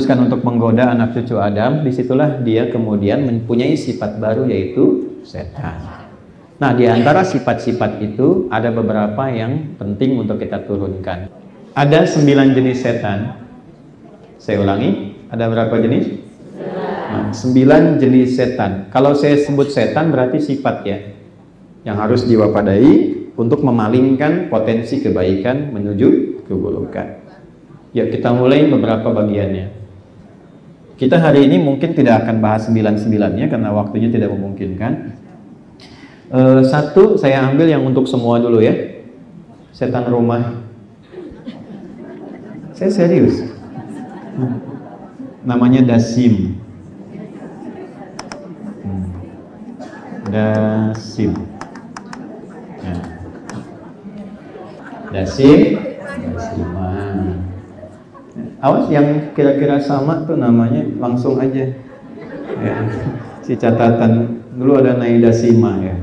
memutuskan untuk menggoda anak cucu Adam, disitulah dia kemudian mempunyai sifat baru, yaitu setan. Nah, di antara sifat-sifat itu ada beberapa yang penting untuk kita turunkan. Ada 9 jenis setan. Saya ulangi, ada berapa jenis? 9 jenis setan. Kalau saya sebut setan berarti sifat ya, yang harus diwaspadai untuk memalingkan potensi kebaikan menuju keburukan. Ya, kita mulai beberapa bagiannya. Kita hari ini mungkin tidak akan bahas 9-9-nya karena waktunya tidak memungkinkan. Satu saya ambil yang untuk semua dulu ya. Setan rumah. Saya serius. Namanya Dasim. Dasim. Ya. Dasiman. Awas yang kira-kira sama tuh namanya langsung aja. Ya. Si catatan dulu ada Naidasima ya.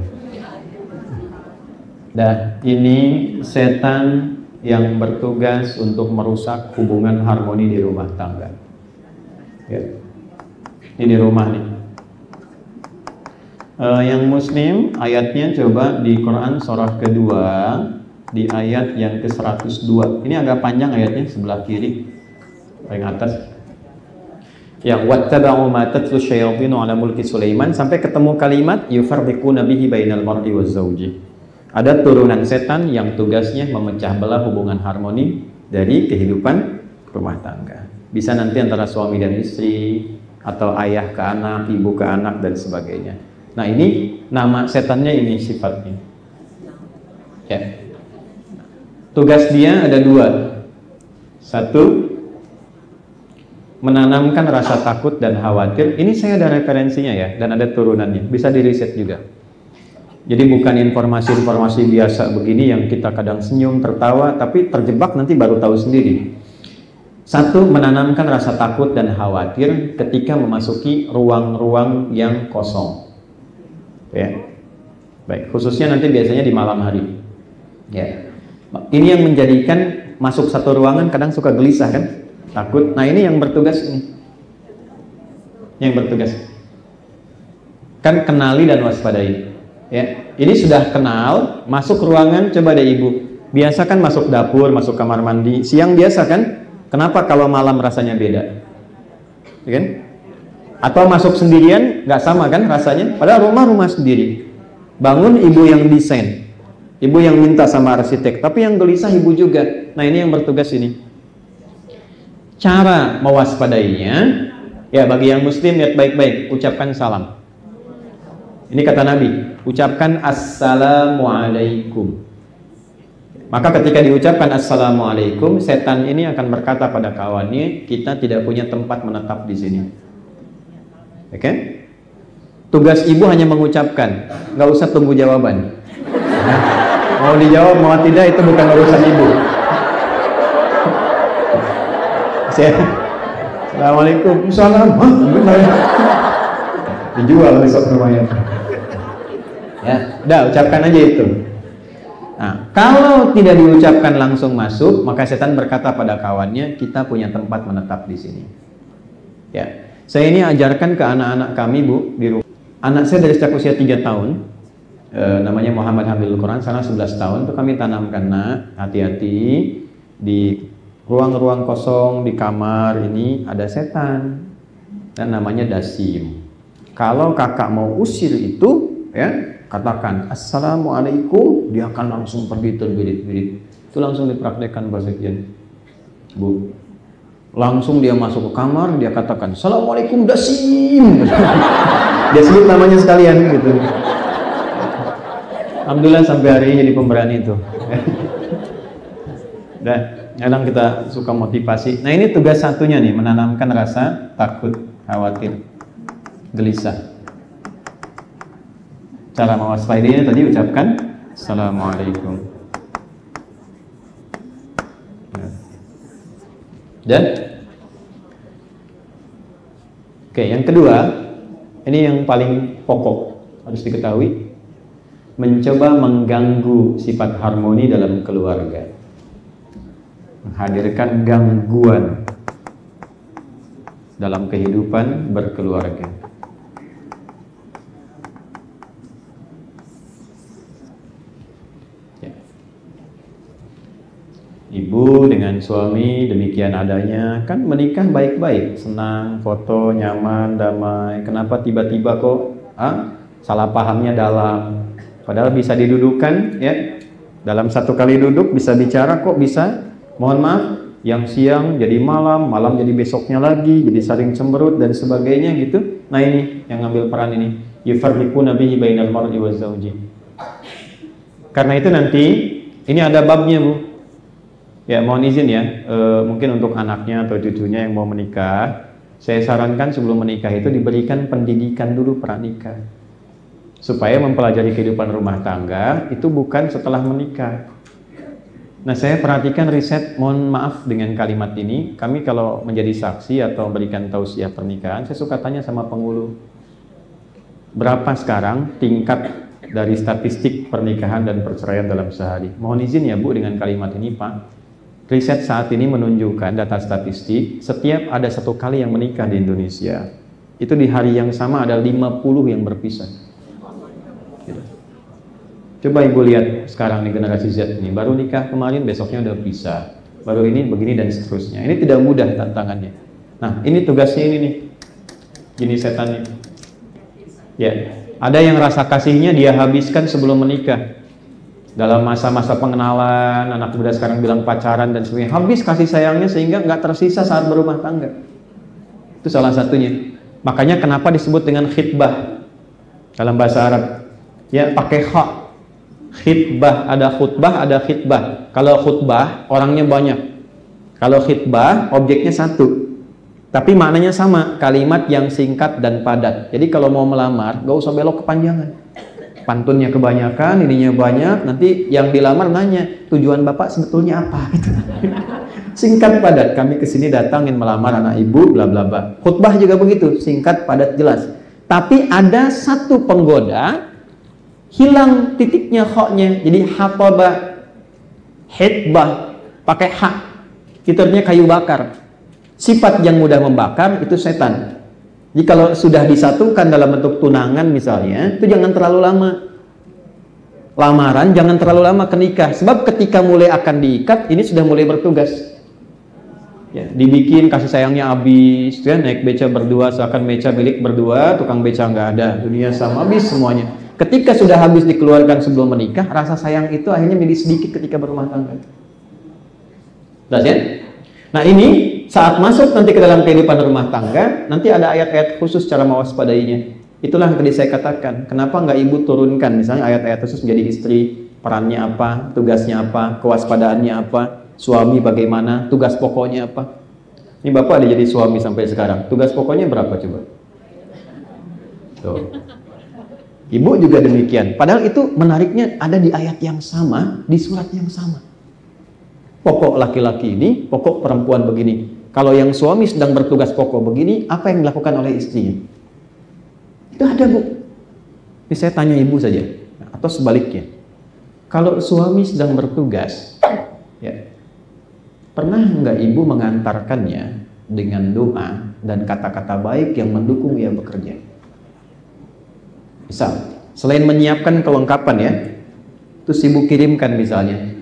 Nah, ini setan yang bertugas untuk merusak hubungan harmoni di rumah tangga. Ya. Ini di rumah nih. Yang muslim ayatnya coba di Quran surah kedua di ayat yang ke-102. Ini agak panjang ayatnya, sebelah kiri paling atas. Yang wattaba'u ma tatlu syayatinu ala mulki Sulaiman sampai ketemu kalimat yufarriquna bihi bainal mar'i waz zawji. Ada turunan setan yang tugasnya memecah belah hubungan harmoni dari kehidupan rumah tangga. Bisa nanti antara suami dan istri, atau ayah ke anak, ibu ke anak, dan sebagainya. Nah, ini nama setannya, ini sifatnya. Ya. Tugas dia ada 2. 1, menanamkan rasa takut dan khawatir. Ini saya ada referensinya ya, dan ada turunannya. Bisa diriset juga. Jadi bukan informasi-informasi biasa begini yang kita kadang senyum, tertawa, tapi terjebak nanti baru tahu sendiri. 1, menanamkan rasa takut dan khawatir ketika memasuki ruang-ruang yang kosong. Ya. Baik, khususnya nanti biasanya di malam hari. Ya. Ini yang menjadikan masuk satu ruangan kadang suka gelisah kan? Takut. Nah, ini yang bertugas ini. Yang bertugas. Kan kenali dan waspadai. Ya, ini sudah kenal, masuk ruangan, coba deh ibu. Biasa kan masuk dapur, masuk kamar mandi. Siang biasa kan? Kenapa kalau malam rasanya beda? Ya kan? Atau masuk sendirian, nggak sama kan rasanya? Padahal rumah sendiri. Bangun ibu yang desain, ibu yang minta sama arsitek, tapi yang gelisah ibu juga. Nah, ini yang bertugas ini. Cara mewaspadainya, ya bagi yang muslim lihat baik-baik, ucapkan salam. Ini kata Nabi, ucapkan assalamualaikum. Maka ketika diucapkan assalamualaikum, setan ini akan berkata pada kawannya, kita tidak punya tempat menetap di sini. Oke? Tugas ibu hanya mengucapkan, nggak usah tunggu jawaban. Mau dijawab mau tidak itu bukan urusan ibu. Assalamualaikum, salam. Dijual besok rumahnya. Ya, udah ucapkan aja itu. Nah, kalau tidak diucapkan langsung masuk, maka setan berkata pada kawannya, kita punya tempat menetap di sini. Ya, saya ini ajarkan ke anak-anak kami bu di rumah. Anak saya dari sejak usia 3 tahun, namanya Muhammad Hamilul Quran, sana 11 tahun, itu kami tanamkan, nak, hati-hati di ruang-ruang kosong di kamar ini ada setan dan namanya Dasim. Kalau kakak mau usir itu, ya katakan assalamualaikum, dia akan langsung pergi terbirit-birit. Itu langsung dipraktekkan bahasa Kian, bu. Langsung dia masuk ke kamar, dia katakan assalamualaikum Dasim. Dia sebut namanya sekalian gitu. Alhamdulillah sampai hari ini jadi pemberani itu. Dan kadang kita suka motivasi. Nah, ini tugas satunya nih, menanamkan rasa takut, khawatir, gelisah. Cara mewaspadainya tadi ucapkan assalamualaikum. Dan oke, yang kedua, ini yang paling pokok harus diketahui, mencoba mengganggu sifat harmoni dalam keluarga, menghadirkan gangguan. dalam kehidupan berkeluarga. Ya. Ibu dengan suami demikian adanya, kan menikah baik-baik, senang, foto, nyaman, damai. Kenapa tiba-tiba kok salah pahamnya dalam? Padahal bisa didudukan, ya. Dalam satu kali duduk bisa bicara, kok bisa, mohon maaf, yang siang jadi malam, malam jadi besoknya lagi, jadi saling cemberut dan sebagainya gitu. Nah ini yang ngambil peran ini, yufarriquna bihi bainal mar'i waz zawji. Karena itu nanti ini ada babnya, Bu. Ya, mohon izin ya, mungkin untuk anaknya atau cucunya yang mau menikah, saya sarankan sebelum menikah itu diberikan pendidikan dulu pranikah. Supaya mempelajari kehidupan rumah tangga itu bukan setelah menikah. Nah, saya perhatikan riset, mohon maaf dengan kalimat ini, kami kalau menjadi saksi atau memberikan tausiah pernikahan, saya suka tanya sama penghulu, berapa sekarang tingkat dari statistik pernikahan dan perceraian dalam sehari? Mohon izin ya Bu dengan kalimat ini Pak. Riset saat ini menunjukkan data statistik, setiap ada 1 kali yang menikah di Indonesia, itu di hari yang sama ada 50 yang berpisah. Coba Ibu lihat sekarang nih generasi Z ini, baru nikah kemarin, besoknya udah pisah, baru ini begini dan seterusnya. Ini tidak mudah tantangannya. Nah, ini tugasnya ini nih, gini setannya. Ya, ada yang rasa kasihnya dia habiskan sebelum menikah. Dalam masa-masa pengenalan, anak muda sekarang bilang pacaran dan sebagainya, habis kasih sayangnya sehingga nggak tersisa saat berumah tangga. Itu salah satunya. Makanya kenapa disebut dengan khitbah dalam bahasa Arab? Ya, pakai kha. Khitbah, ada khutbah, ada khitbah. Kalau khutbah orangnya banyak. Kalau khitbah objeknya satu. Tapi maknanya sama, kalimat yang singkat dan padat. Jadi kalau mau melamar, gak usah belok kepanjangan. Pantunnya kebanyakan, ininya banyak, nanti yang dilamar nanya, tujuan Bapak sebetulnya apa? Singkat padat, kami kesini datang ingin melamar anak ibu, bla bla bla. Khutbah juga begitu, singkat padat jelas. Tapi ada satu penggoda, hilang titiknya khoknya, jadi hataba, hitbah, pakai hak, itu artinya kayu bakar. Sifat yang mudah membakar itu setan. Jadi kalau sudah disatukan dalam bentuk tunangan misalnya, itu jangan terlalu lama. Lamaran jangan terlalu lama ke nikah, sebab ketika mulai akan diikat, ini sudah mulai bertugas. Ya, dibikin kasih sayangnya habis, ya, naik beca berdua, seakan beca milik berdua, tukang beca nggak ada, dunia sama, habis semuanya. Ketika sudah habis dikeluarkan sebelum menikah, rasa sayang itu akhirnya menjadi sedikit ketika berumah tangga. Jelas ya? Nah ini saat masuk nanti ke dalam kehidupan rumah tangga, nanti ada ayat-ayat khusus cara mewaspadainya. Itulah yang tadi saya katakan, kenapa nggak ibu turunkan misalnya ayat-ayat khusus menjadi istri, perannya apa, tugasnya apa, kewaspadaannya apa, suami bagaimana, tugas pokoknya apa. Ini Bapak ada jadi suami sampai sekarang, tugas pokoknya berapa coba? Tuh. Ibu juga demikian. Padahal itu menariknya ada di ayat yang sama, di surat yang sama. Pokok laki-laki ini, pokok perempuan begini. Kalau yang suami sedang bertugas pokok begini, apa yang dilakukan oleh istrinya? Itu ada Bu. Ini saya tanya ibu saja, atau sebaliknya. Kalau suami sedang bertugas, ya, pernah nggak ibu mengantarkannya dengan doa dan kata-kata baik yang mendukung ia bekerja? Misal, selain menyiapkan kelengkapan ya, terus ibu kirimkan misalnya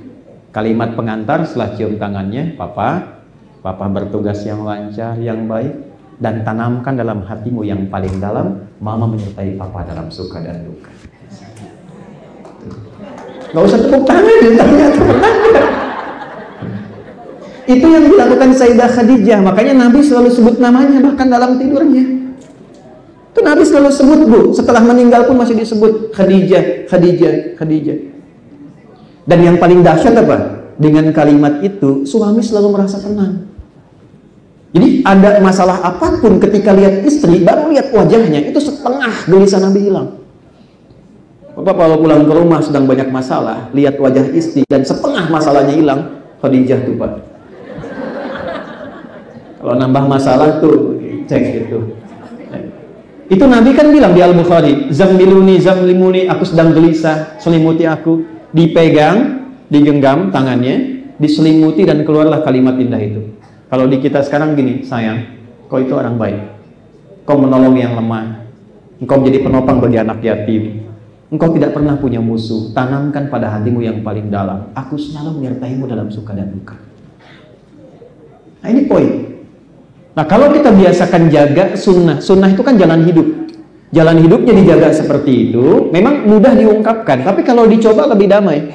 kalimat pengantar setelah cium tangannya, Papa bertugas yang lancar, yang baik, dan tanamkan dalam hatimu yang paling dalam, Mama menyertai Papa dalam suka dan duka. Gak usah tepuk tangan, ternyata pernah. Itu yang dilakukan Sayyidah Khadijah, makanya Nabi selalu sebut namanya bahkan dalam tidurnya. Itu Nabi selalu sebut Bu, setelah meninggal pun masih disebut Khadijah, Khadijah, Khadijah. Dan yang paling dahsyat apa? Dengan kalimat itu suami selalu merasa tenang. Jadi ada masalah apapun ketika lihat istri, baru lihat wajahnya, itu setengah gelisah Nabi hilang. Bapak kalau pulang ke rumah sedang banyak masalah, lihat wajah istri dan setengah masalahnya hilang, Khadijah tuh Pak. Kalau nambah masalah tuh cek itu. Itu Nabi kan bilang di Al-Bukhari, Zammiluni, zamlimuni, aku sedang gelisah, selimuti aku. Dipegang, digenggam tangannya, diselimuti dan keluarlah kalimat indah itu. Kalau di kita sekarang gini, sayang, Kau itu orang baik. Kau menolong yang lemah. Engkau menjadi penopang bagi anak yatim. Engkau tidak pernah punya musuh. Tanamkan pada hatimu yang paling dalam, aku selalu menyertaimu dalam suka dan duka. Nah, ini poin. Nah, kalau kita biasakan jaga sunnah. Sunnah itu kan jalan hidup. Jalan hidupnya dijaga seperti itu, memang mudah diungkapkan, tapi kalau dicoba lebih damai.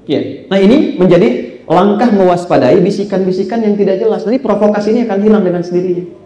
Ya. Nah, ini menjadi langkah mewaspadai bisikan-bisikan yang tidak jelas. Nanti provokasi ini akan hilang dengan sendirinya.